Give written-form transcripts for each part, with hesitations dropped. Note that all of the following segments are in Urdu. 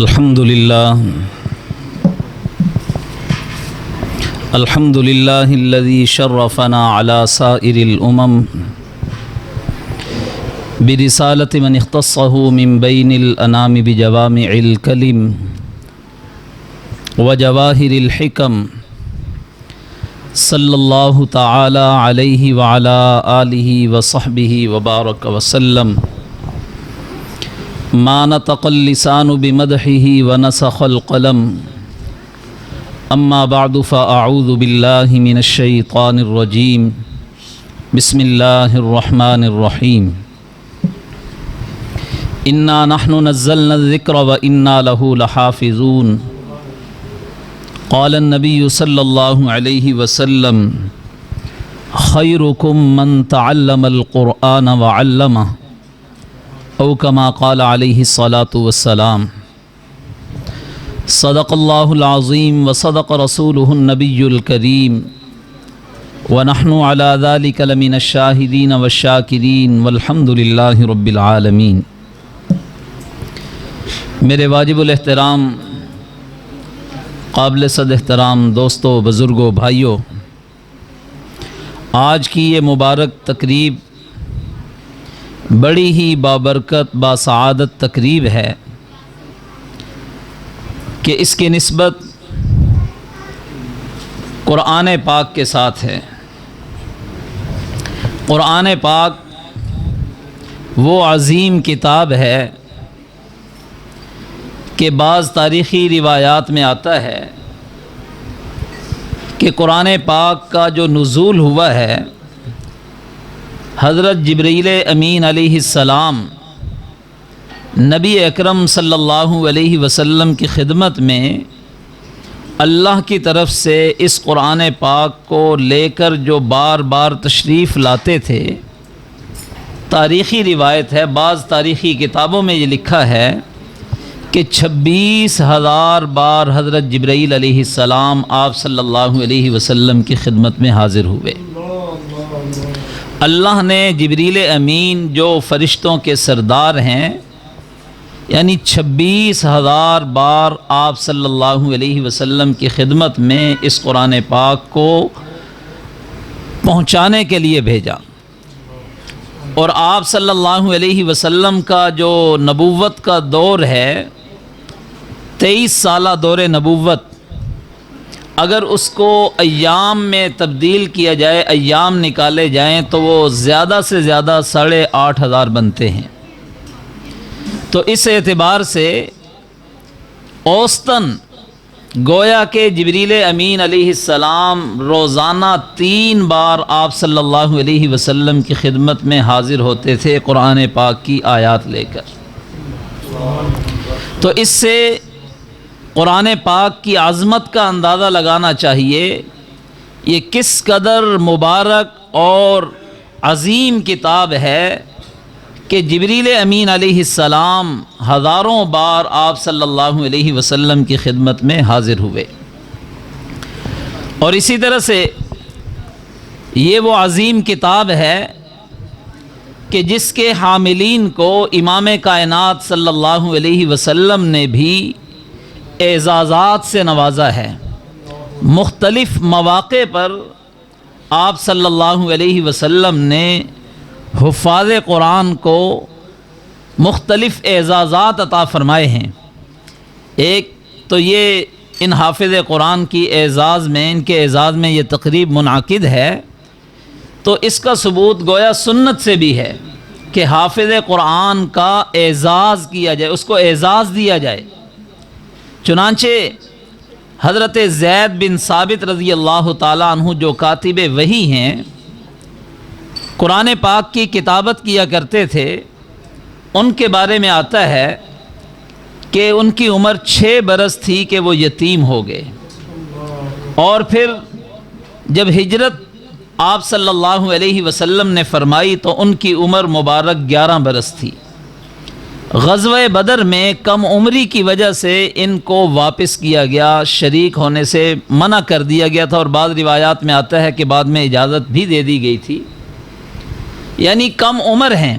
الحمد لله الذي شرفنا على سائر الأمم برسالة من اختصه من بين الأنام بجوامع الكلم وجواهر الحكم صلى الله تعالى عليه وعلى آله وصحبه وبارك وسلم. ما نطق اللسان بمدحه ونسخ القلم. اما بعد فاعوذ بالله من الشيطان الرجيم. بسم الله الرحمن الرحيم. انا نحن نزلنا الذكر وانا له لحافظون. قال النبي صلى الله عليه وسلم: خيركم من تعلم القرآن وعلمه، او كما قال عليه الصلاة والسلام. صدق الله العظيم وصدق رسوله النبي الكريم، ونحن على ذلك لمن الشاهدين والشاكرين والحمد لله رب العالمين. میرے واجب الاحترام قابل صد احترام دوستوں، بزرگوں، بھائیوں، آج کی یہ مبارک تقریب بڑی ہی بابرکت باسعادت تقریب ہے کہ اس کی نسبت قرآن پاک کے ساتھ ہے. قرآن پاک وہ عظیم کتاب ہے کہ بعض تاریخی روایات میں آتا ہے کہ قرآن پاک کا جو نزول ہوا ہے، حضرت جبریل امین علیہ السلام نبی اکرم صلی اللہ علیہ وسلم کی خدمت میں اللہ کی طرف سے اس قرآن پاک کو لے کر جو بار بار تشریف لاتے تھے. تاریخی روایت ہے، بعض تاریخی کتابوں میں یہ لکھا ہے کہ 26,000 بار حضرت جبرائیل علیہ السلام آپ صلی اللہ علیہ وسلم کی خدمت میں حاضر ہوئے. اللہ نے جبریل امین جو فرشتوں کے سردار ہیں، یعنی 26,000 بار آپ صلی اللہ علیہ وسلم کی خدمت میں اس قرآن پاک کو پہنچانے کے لیے بھیجا. اور آپ صلی اللہ علیہ وسلم کا جو نبوت کا دور ہے، 23 سالہ دور نبوت، اگر اس کو ایام میں تبدیل کیا جائے، ایام نکالے جائیں تو وہ زیادہ سے زیادہ 8,500 بنتے ہیں. تو اس اعتبار سے اوسطاً گویا کہ جبریل امین علیہ السلام روزانہ 3 بار آپ صلی اللہ علیہ وسلم کی خدمت میں حاضر ہوتے تھے قرآن پاک کی آیات لے کر. تو اس سے قرآن پاک کی عظمت کا اندازہ لگانا چاہیے، یہ کس قدر مبارک اور عظیم کتاب ہے کہ جبریل امین علیہ السلام ہزاروں بار آپ صلی اللہ علیہ وسلم کی خدمت میں حاضر ہوئے. اور اسی طرح سے یہ وہ عظیم کتاب ہے کہ جس کے حاملین کو امام کائنات صلی اللہ علیہ وسلم نے بھی اعزازات سے نوازا ہے. مختلف مواقع پر آپ صلی اللہ علیہ وسلم نے حفاظ قرآن کو مختلف اعزازات عطا فرمائے ہیں. ایک تو یہ ان حافظ قرآن کی اعزاز میں، ان کے اعزاز میں یہ تقریب منعقد ہے، تو اس کا ثبوت گویا سنت سے بھی ہے کہ حافظ قرآن کا اعزاز کیا جائے، اس کو اعزاز دیا جائے. چنانچہ حضرت زید بن ثابت رضی اللہ تعالیٰ عنہ جو کاتب وحی ہیں، قرآن پاک کی کتابت کیا کرتے تھے، ان کے بارے میں آتا ہے کہ ان کی عمر 6 برس تھی کہ وہ یتیم ہو گئے. اور پھر جب ہجرت آپ صلی اللہ علیہ وسلم نے فرمائی تو ان کی عمر مبارک 11 برس تھی. غزوہ بدر میں کم عمری کی وجہ سے ان کو واپس کیا گیا، شریک ہونے سے منع کر دیا گیا تھا، اور بعض روایات میں آتا ہے کہ بعد میں اجازت بھی دے دی گئی تھی. یعنی کم عمر ہیں،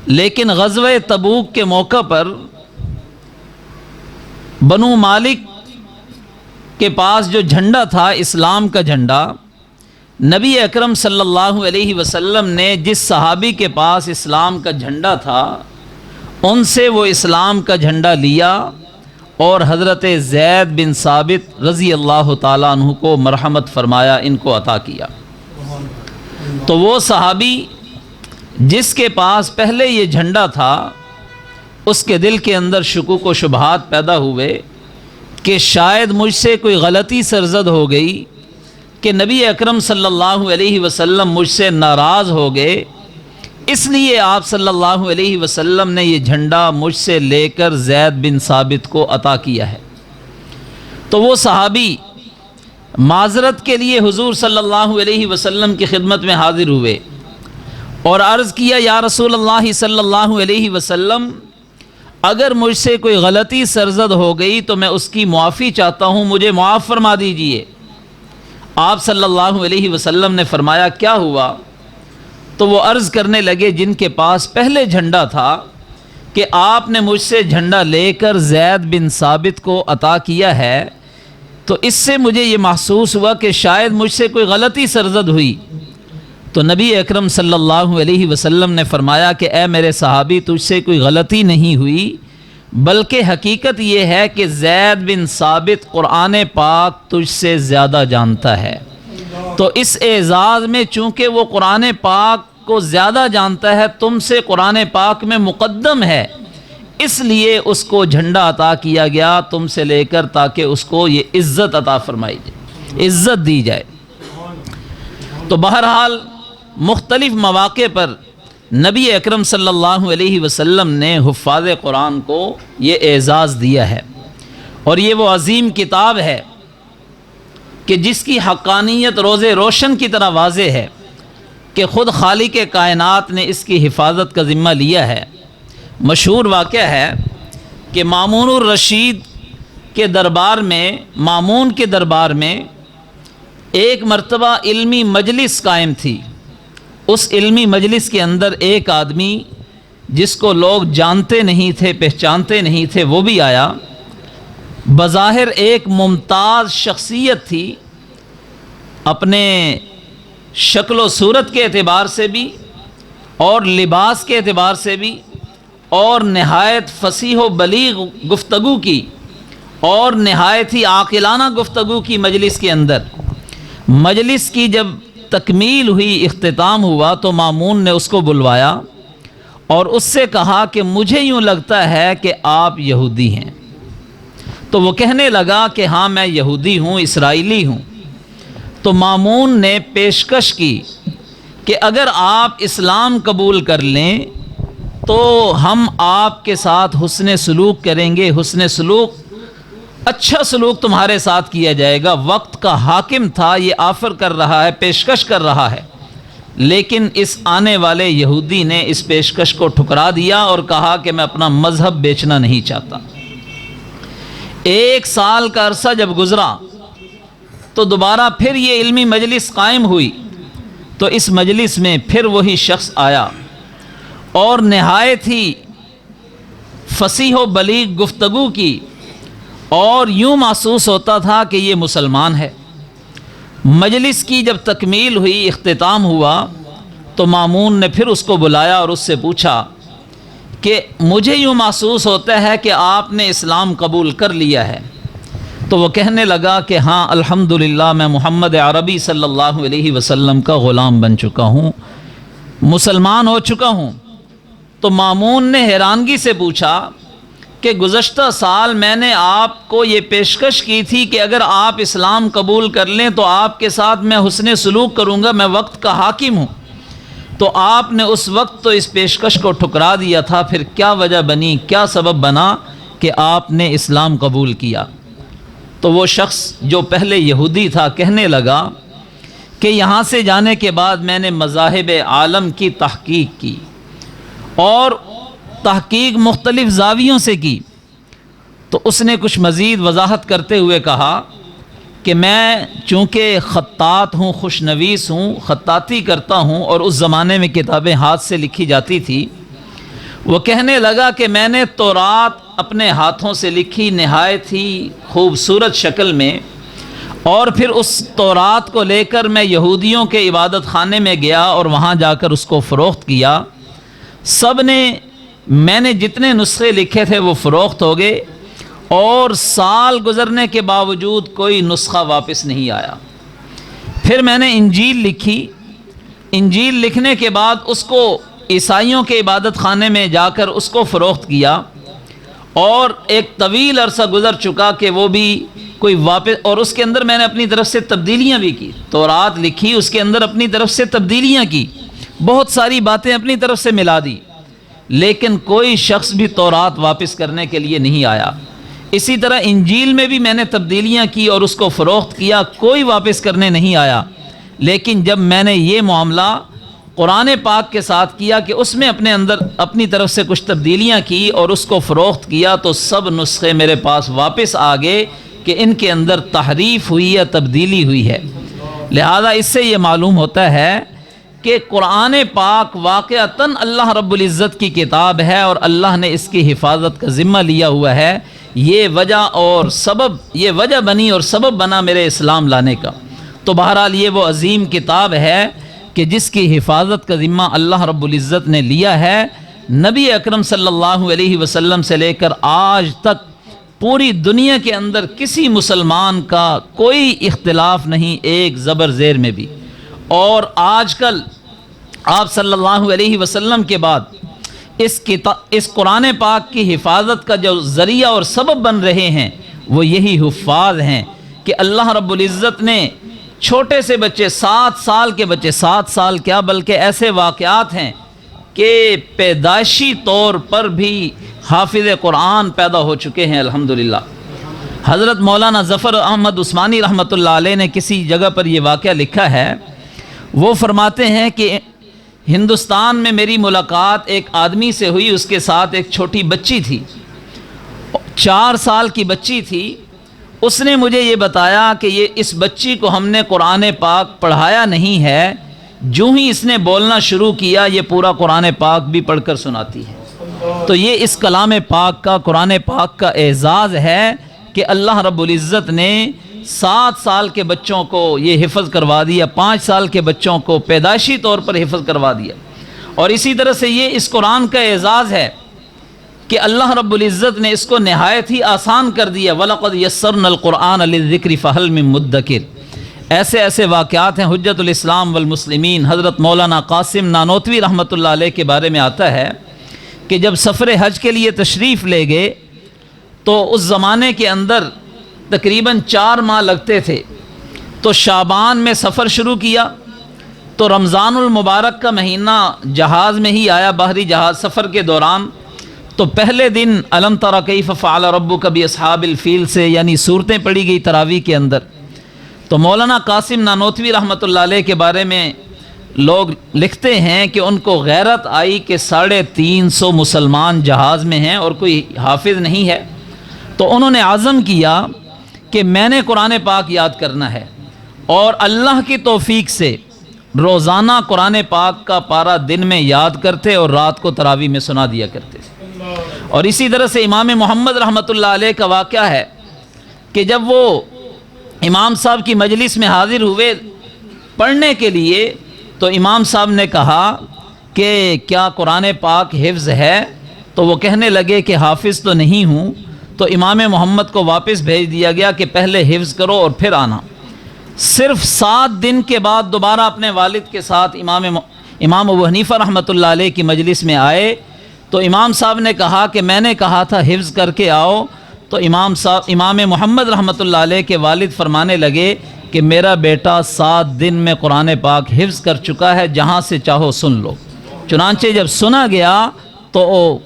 لیکن غزوہ تبوک کے موقع پر بنو مالک کے پاس جو جھنڈا تھا اسلام کا جھنڈا، نبی اکرم صلی اللہ علیہ وسلم نے جس صحابی کے پاس اسلام کا جھنڈا تھا ان سے وہ اسلام کا جھنڈا لیا اور حضرت زید بن ثابت رضی اللہ تعالیٰ عنہ کو مرحمت فرمایا، ان کو عطا کیا۔ تو وہ صحابی جس کے پاس پہلے یہ جھنڈا تھا اس کے دل کے اندر شکوک و شبہات پیدا ہوئے کہ شاید مجھ سے کوئی غلطی سرزد ہو گئی کہ نبی اکرم صلی اللہ علیہ وسلم مجھ سے ناراض ہو گئے، اس لیے آپ صلی اللہ علیہ وسلم نے یہ جھنڈا مجھ سے لے کر زید بن ثابت کو عطا کیا ہے۔ تو وہ صحابی معذرت کے لیے حضور صلی اللہ علیہ وسلم کی خدمت میں حاضر ہوئے اور عرض کیا، یا رسول اللہ صلی اللہ علیہ وسلم، اگر مجھ سے کوئی غلطی سرزد ہو گئی تو میں اس کی معافی چاہتا ہوں، مجھے معاف فرما دیجئے۔ آپ صلی اللہ علیہ وسلم نے فرمایا، کیا ہوا؟ تو وہ عرض کرنے لگے جن کے پاس پہلے جھنڈا تھا کہ آپ نے مجھ سے جھنڈا لے کر زید بن ثابت کو عطا کیا ہے، تو اس سے مجھے یہ محسوس ہوا کہ شاید مجھ سے کوئی غلطی سرزد ہوئی۔ تو نبی اکرم صلی اللہ علیہ وسلم نے فرمایا کہ اے میرے صحابی، تجھ سے کوئی غلطی نہیں ہوئی، بلکہ حقیقت یہ ہے کہ زید بن ثابت قرآن پاک تجھ سے زیادہ جانتا ہے، تو اس اعزاز میں چونکہ وہ قرآن پاک کو زیادہ جانتا ہے، تم سے قرآن پاک میں مقدم ہے، اس لیے اس کو جھنڈا عطا کیا گیا تم سے لے کر، تاکہ اس کو یہ عزت عطا فرمائی جائے، عزت دی جائے۔ تو بہرحال مختلف مواقع پر نبی اکرم صلی اللہ علیہ وسلم نے حفاظ قرآن کو یہ اعزاز دیا ہے، اور یہ وہ عظیم کتاب ہے کہ جس کی حقانیت روز روشن کی طرح واضح ہے کہ خود خالق کائنات نے اس کی حفاظت کا ذمہ لیا ہے۔ مشہور واقعہ ہے کہ مامون الرشید کے دربار میں، مامون کے دربار میں ایک مرتبہ علمی مجلس قائم تھی۔ اس علمی مجلس کے اندر ایک آدمی جس کو لوگ جانتے نہیں تھے، پہچانتے نہیں تھے، وہ بھی آیا۔ بظاہر ایک ممتاز شخصیت تھی، اپنے شکل و صورت کے اعتبار سے بھی اور لباس کے اعتبار سے بھی، اور نہایت فصیح و بلیغ گفتگو کی اور نہایت ہی عاقلانہ گفتگو کی مجلس کے اندر۔ مجلس کی جب تکمیل ہوئی، اختتام ہوا، تو مامون نے اس کو بلوایا اور اس سے کہا کہ مجھے یوں لگتا ہے کہ آپ یہودی ہیں۔ تو وہ کہنے لگا کہ ہاں میں یہودی ہوں، اسرائیلی ہوں۔ تو مامون نے پیشکش کی کہ اگر آپ اسلام قبول کر لیں تو ہم آپ کے ساتھ حسن سلوک کریں گے، حسن سلوک، اچھا سلوک تمہارے ساتھ کیا جائے گا۔ وقت کا حاکم تھا، یہ آفر کر رہا ہے، پیشکش کر رہا ہے، لیکن اس آنے والے یہودی نے اس پیشکش کو ٹھکرا دیا اور کہا کہ میں اپنا مذہب بیچنا نہیں چاہتا۔ 1 سال کا عرصہ جب گزرا تو دوبارہ پھر یہ علمی مجلس قائم ہوئی، تو اس مجلس میں پھر وہی شخص آیا اور نہایت ہی فصیح و بلیغ گفتگو کی، اور یوں محسوس ہوتا تھا کہ یہ مسلمان ہے۔ مجلس کی جب تکمیل ہوئی، اختتام ہوا، تو مامون نے پھر اس کو بلایا اور اس سے پوچھا کہ مجھے یوں محسوس ہوتا ہے کہ آپ نے اسلام قبول کر لیا ہے۔ تو وہ کہنے لگا کہ ہاں الحمدللہ، میں محمد عربی صلی اللہ علیہ وسلم کا غلام بن چکا ہوں، مسلمان ہو چکا ہوں۔ تو مامون نے حیرانگی سے پوچھا کہ گزشتہ سال میں نے آپ کو یہ پیشکش کی تھی کہ اگر آپ اسلام قبول کر لیں تو آپ کے ساتھ میں حسن سلوک کروں گا، میں وقت کا حاکم ہوں، تو آپ نے اس وقت تو اس پیشکش کو ٹھکرا دیا تھا، پھر کیا وجہ بنی، کیا سبب بنا کہ آپ نے اسلام قبول کیا؟ تو وہ شخص جو پہلے یہودی تھا کہنے لگا کہ یہاں سے جانے کے بعد میں نے مذاہب عالم کی تحقیق کی، اور تحقیق مختلف زاویوں سے کی۔ تو اس نے کچھ مزید وضاحت کرتے ہوئے کہا کہ میں چونکہ خطاط ہوں، خوش نویس ہوں، خطاطی کرتا ہوں، اور اس زمانے میں کتابیں ہاتھ سے لکھی جاتی تھی۔ وہ کہنے لگا کہ میں نے تورات اپنے ہاتھوں سے لکھی نہایت ہی خوبصورت شکل میں، اور پھر اس تورات کو لے کر میں یہودیوں کے عبادت خانے میں گیا اور وہاں جا کر اس کو فروخت کیا۔ سب نے، میں نے جتنے نسخے لکھے تھے وہ فروخت ہو گئے، اور سال گزرنے کے باوجود کوئی نسخہ واپس نہیں آیا۔ پھر میں نے انجیل لکھی۔ انجیل لکھنے کے بعد اس کو عیسائیوں کے عبادت خانے میں جا کر اس کو فروخت کیا، اور ایک طویل عرصہ گزر چکا کہ وہ بھی کوئی واپس، اور اس کے اندر میں نے اپنی طرف سے تبدیلیاں بھی کی۔ تورات لکھی، اس کے اندر اپنی طرف سے تبدیلیاں کی، بہت ساری باتیں اپنی طرف سے ملا دی، لیکن کوئی شخص بھی تورات واپس کرنے کے لیے نہیں آیا۔ اسی طرح انجیل میں بھی میں نے تبدیلیاں کی اور اس کو فروخت کیا، کوئی واپس کرنے نہیں آیا۔ لیکن جب میں نے یہ معاملہ قرآن پاک کے ساتھ کیا کہ اس میں اپنے اندر اپنی طرف سے کچھ تبدیلیاں کی اور اس کو فروخت کیا، تو سب نسخے میرے پاس واپس آ گئے کہ ان کے اندر تحریف ہوئی ہے، تبدیلی ہوئی ہے۔ لہذا اس سے یہ معلوم ہوتا ہے کہ قرآن پاک واقعتاً اللہ رب العزت کی کتاب ہے، اور اللہ نے اس کی حفاظت کا ذمہ لیا ہوا ہے۔ یہ وجہ اور سبب، یہ وجہ بنی اور سبب بنا میرے اسلام لانے کا۔ تو بہرحال یہ وہ عظیم کتاب ہے کہ جس کی حفاظت کا ذمہ اللہ رب العزت نے لیا ہے۔ نبی اکرم صلی اللہ علیہ وسلم سے لے کر آج تک پوری دنیا کے اندر کسی مسلمان کا کوئی اختلاف نہیں، ایک زبر زیر میں بھی۔ اور آج کل آپ صلی اللہ علیہ وسلم کے بعد اس قرآن پاک کی حفاظت کا جو ذریعہ اور سبب بن رہے ہیں وہ یہی حفاظ ہیں کہ اللہ رب العزت نے چھوٹے سے بچے، 7 سال کے بچے، 7 سال کیا بلکہ ایسے واقعات ہیں کہ پیدائشی طور پر بھی حافظ قرآن پیدا ہو چکے ہیں الحمدللہ۔ حضرت مولانا ظفر احمد عثمانی رحمۃ اللہ علیہ نے کسی جگہ پر یہ واقعہ لکھا ہے۔ وہ فرماتے ہیں کہ ہندوستان میں میری ملاقات ایک آدمی سے ہوئی، اس کے ساتھ ایک چھوٹی بچی تھی، 4 سال کی بچی تھی۔ اس نے مجھے یہ بتایا کہ اس بچی کو ہم نے قرآن پاک پڑھایا نہیں ہے، جو ہی اس نے بولنا شروع کیا یہ پورا قرآن پاک بھی پڑھ کر سناتی ہے۔ تو یہ اس کلام پاک کا، قرآن پاک کا اعزاز ہے کہ اللہ رب العزت نے 7 سال کے بچوں کو یہ حفظ کروا دیا، 5 سال کے بچوں کو پیدائشی طور پر حفظ کروا دیا۔ اور اسی طرح سے یہ اس قرآن کا اعزاز ہے کہ اللہ رب العزت نے اس کو نہایت ہی آسان کر دیا۔ وَلَقَدْ يَسَّرْنَا الْقُرْآنَ لِلذِّكْرِ فَهَلْ مِن مُدَّكِرٍ۔ ایسے واقعات ہیں۔ حجت الاسلام والمسلمین حضرت مولانا قاسم نانوتوی رحمۃ اللہ علیہ کے بارے میں آتا ہے کہ جب سفر حج کے لیے تشریف لے گئے تو اس زمانے کے اندر تقریباً 4 ماہ لگتے تھے۔ تو شعبان میں سفر شروع کیا تو رمضان المبارک کا مہینہ جہاز میں ہی آیا، بحری جہاز سفر کے دوران۔ تو پہلے دن الم تر کیف فعل ربک باصحاب الفیل سے یعنی صورتیں پڑھی گئی تراویح کے اندر۔ تو مولانا قاسم نانوتوی رحمۃ اللہ علیہ کے بارے میں لوگ لکھتے ہیں کہ ان کو غیرت آئی کہ 350 مسلمان جہاز میں ہیں اور کوئی حافظ نہیں ہے۔ تو انہوں نے عزم کیا کہ میں نے قرآن پاک یاد کرنا ہے، اور اللہ کی توفیق سے روزانہ قرآن پاک کا پارہ دن میں یاد کرتے اور رات کو تراویح میں سنا دیا کرتے تھے۔ اور اسی طرح سے امام محمد رحمۃ اللہ علیہ کا واقعہ ہے کہ جب وہ امام صاحب کی مجلس میں حاضر ہوئے پڑھنے کے لیے تو امام صاحب نے کہا کہ کیا قرآن پاک حفظ ہے؟ تو وہ کہنے لگے کہ حافظ تو نہیں ہوں۔ تو امام محمد کو واپس بھیج دیا گیا کہ پہلے حفظ کرو اور پھر آنا۔ صرف 7 دن کے بعد دوبارہ اپنے والد کے ساتھ امام ابو حنیفہ رحمۃ اللہ علیہ کی مجلس میں آئے تو امام صاحب نے کہا کہ میں نے کہا تھا حفظ کر کے آؤ۔ تو امام محمد رحمۃ اللہ علیہ کے والد فرمانے لگے کہ میرا بیٹا 7 دن میں قرآن پاک حفظ کر چکا ہے، جہاں سے چاہو سن لو۔ چنانچہ جب سنا گیا تو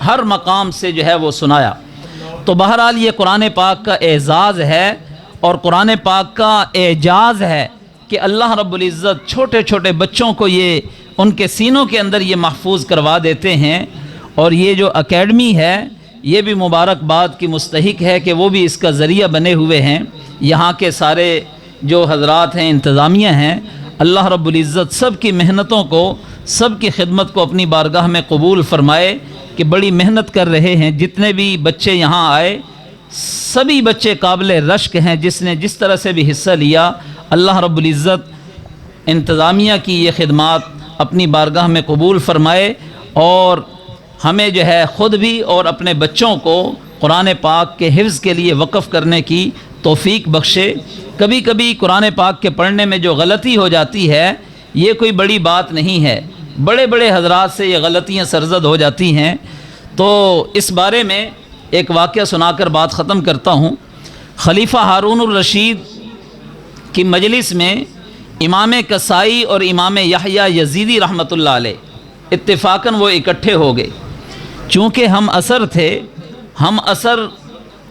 ہر مقام سے جو ہے وہ سنایا۔ تو بہرحال یہ قرآن پاک کا اعزاز ہے اور قرآن پاک کا اعجاز ہے کہ اللہ رب العزت چھوٹے چھوٹے بچوں کو یہ ان کے سینوں کے اندر یہ محفوظ کروا دیتے ہیں۔ اور یہ جو اکیڈمی ہے یہ بھی مبارکباد کی مستحق ہے کہ وہ بھی اس کا ذریعہ بنے ہوئے ہیں۔ یہاں کے سارے جو حضرات ہیں، انتظامیہ ہیں، اللہ رب العزت سب کی محنتوں کو، سب کی خدمت کو اپنی بارگاہ میں قبول فرمائے کہ بڑی محنت کر رہے ہیں۔ جتنے بھی بچے یہاں آئے سبھی بچے قابل رشک ہیں، جس نے جس طرح سے بھی حصہ لیا، اللہ رب العزت انتظامیہ کی یہ خدمات اپنی بارگاہ میں قبول فرمائے، اور ہمیں جو ہے خود بھی اور اپنے بچوں کو قرآن پاک کے حفظ کے لیے وقف کرنے کی توفیق بخشے۔ کبھی کبھی قرآن پاک کے پڑھنے میں جو غلطی ہو جاتی ہے یہ کوئی بڑی بات نہیں ہے، بڑے بڑے حضرات سے یہ غلطیاں سرزد ہو جاتی ہیں۔ تو اس بارے میں ایک واقعہ سنا کر بات ختم کرتا ہوں۔ خلیفہ ہارون الرشید کی مجلس میں امام کسائی اور امام یحییٰ یزیدی رحمۃ اللہ علیہ اتفاقاً وہ اکٹھے ہو گئے۔ چونکہ ہم عصر تھے، ہم عصر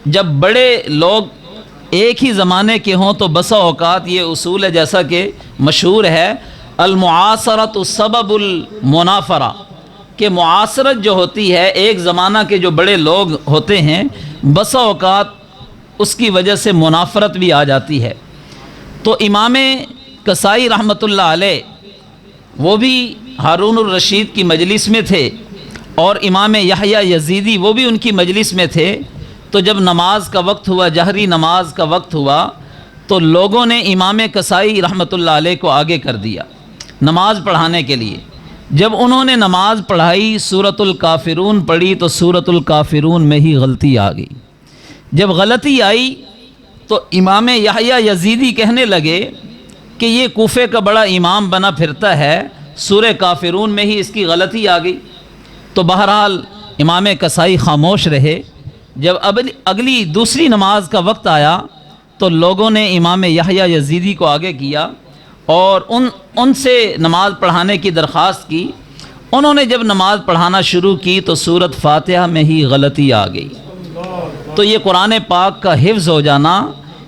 جب بڑے لوگ ایک ہی زمانے کے ہوں تو بسا اوقات یہ اصول ہے، جیسا کہ مشہور ہے المعاصرۃ سبب المنافرہ، کہ معاصرت جو ہوتی ہے ایک زمانہ کے جو بڑے لوگ ہوتے ہیں بسا اوقات اس کی وجہ سے منافرت بھی آ جاتی ہے۔ تو امام کسائی رحمۃ اللہ علیہ وہ بھی ہارون الرشید کی مجلس میں تھے، اور امام یحییٰ یزیدی وہ بھی ان کی مجلس میں تھے۔ تو جب نماز کا وقت ہوا، جہری نماز کا وقت ہوا، تو لوگوں نے امام کسائی رحمۃ اللہ علیہ کو آگے کر دیا نماز پڑھانے کے لیے۔ جب انہوں نے نماز پڑھائی، سورۃ الکافرون پڑھی، تو سورۃ الکافرون میں ہی غلطی آ گئی۔ جب غلطی آئی تو امام یحییٰ یزیدی کہنے لگے کہ یہ کوفے کا بڑا امام بنا پھرتا ہے، سورہ کافرون میں ہی اس کی غلطی آ گئی۔ تو بہرحال امام کسائی خاموش رہے۔ جب اگلی دوسری نماز کا وقت آیا تو لوگوں نے امام یحییٰ یزیدی کو آگے کیا اور ان سے نماز پڑھانے کی درخواست کی۔ انہوں نے جب نماز پڑھانا شروع کی تو سورۃ فاتحہ میں ہی غلطی آ گئی۔ تو یہ قرآن پاک کا حفظ ہو جانا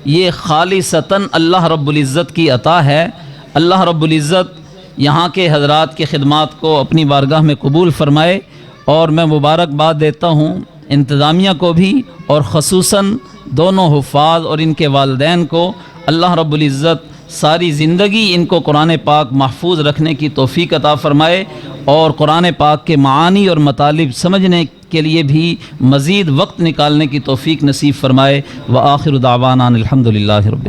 یہ خالصتاً اللہ رب العزت کی عطا ہے۔ اللہ رب العزت یہاں کے حضرات کی خدمات کو اپنی بارگاہ میں قبول فرمائے، اور میں مبارکباد دیتا ہوں انتظامیہ کو بھی، اور خصوصاً دونوں حفاظ اور ان کے والدین کو۔ اللہ رب العزت ساری زندگی ان کو قرآن پاک محفوظ رکھنے کی توفیق عطا فرمائے، اور قرآن پاک کے معانی اور مطالب سمجھنے کے لیے بھی مزید وقت نکالنے کی توفیق نصیب فرمائے۔ وآخر دعوانا الحمدللہ رب